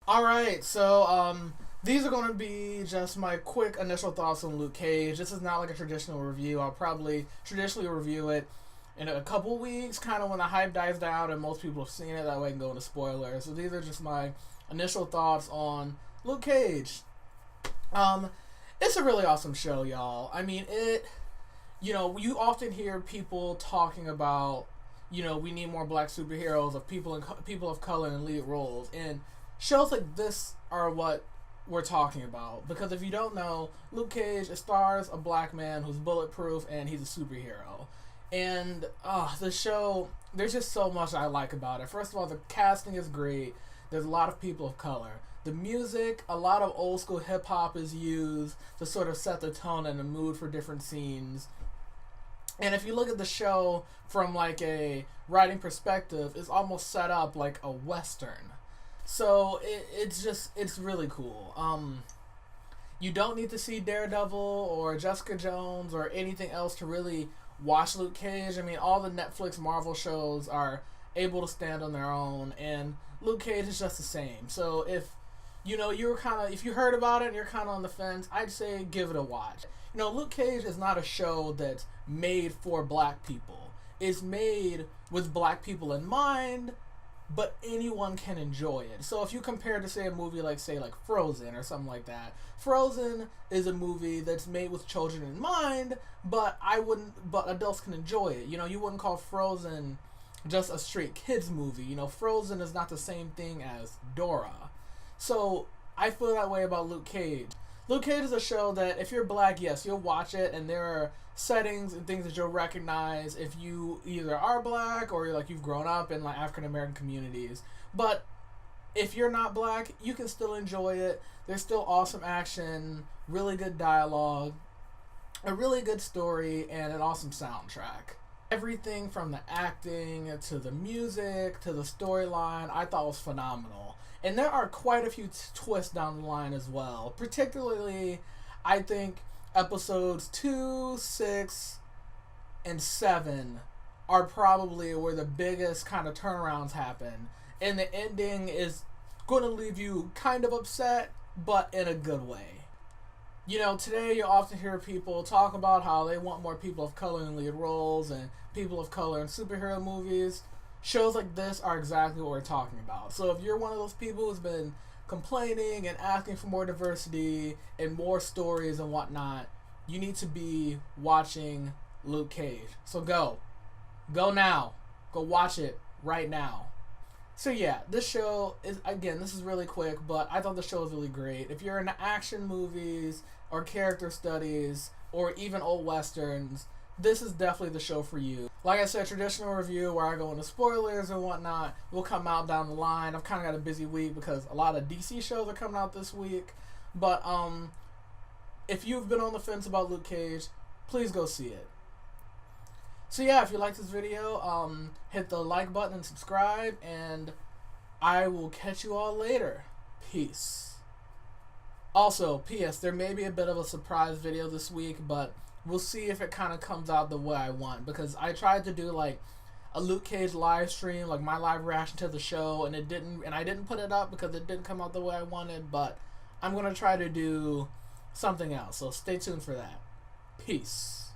All right, so these are going to be just my quick initial thoughts on Luke Cage. This is not like a traditional review. I'll probably traditionally review it in a couple weeks, kind of when the hype dies down and most people have seen it. That way I can go into spoilers. So these are just my initial thoughts on Luke Cage. Um, it's a really awesome show, y'all. I mean, you often hear people talking about, we need more black superheroes of people of color in lead roles, and shows like this are what we're talking about. Because if you don't know, Luke Cage stars a black man who's bulletproof and he's a superhero. And the show, there's just so much I like about it. First of all, the casting is great. There's a lot of people of color. The music, a lot of old school hip hop is used to sort of set the tone and the mood for different scenes. And if you look at the show from like a writing perspective, it's almost set up like a western. So it's really cool. You don't need to see Daredevil or Jessica Jones or anything else to really watch Luke Cage. I mean, all the Netflix Marvel shows are able to stand on their own, and Luke Cage is just the same. So if you heard about it and you're kind of on the fence, I'd say give it a watch. Luke Cage is not a show that's made for black people. It's made with black people in mind, but anyone can enjoy it. So if you compare to say a movie like Frozen or something like that, Frozen is a movie that's made with children in mind, but adults can enjoy it. You wouldn't call Frozen just a straight kids movie. Frozen is not the same thing as Dora. So I feel that way about Luke Cage. Luke Cage is a show that if you're black, yes, you'll watch it, and there are settings and things that you'll recognize if you either are black or you've grown up in like African American communities. But if you're not black, you can still enjoy it. There's still awesome action, really good dialogue, a really good story, and an awesome soundtrack. Everything from the acting to the music to the storyline I thought was phenomenal. And there are quite a few twists down the line as well. Particularly, I think episodes 2, 6, and 7 are probably where the biggest kind of turnarounds happen. And the ending is going to leave you kind of upset, but in a good way. Today you often hear people talk about how they want more people of color in lead roles and people of color in superhero movies. Shows like this are exactly what we're talking about. So if you're one of those people who's been complaining and asking for more diversity and more stories and whatnot, you need to be watching Luke Cage. So go now. Go watch it right now. So yeah, this is really quick, but I thought the show was really great. If you're into action movies or character studies or even old westerns, this is definitely the show for you. Like I said, traditional review where I go into spoilers and whatnot will come out down the line. I've kind of got a busy week because a lot of DC shows are coming out this week. But if you've been on the fence about Luke Cage, please go see it. So yeah, if you like this video, hit the like button and subscribe, and I will catch you all later. Peace. Also, P.S. there may be a bit of a surprise video this week, but we'll see if it kind of comes out the way I want, because I tried to do like a Luke Cage live stream, like my live reaction to the show, and I didn't put it up because it didn't come out the way I wanted, but I'm going to try to do something else, so stay tuned for that. Peace.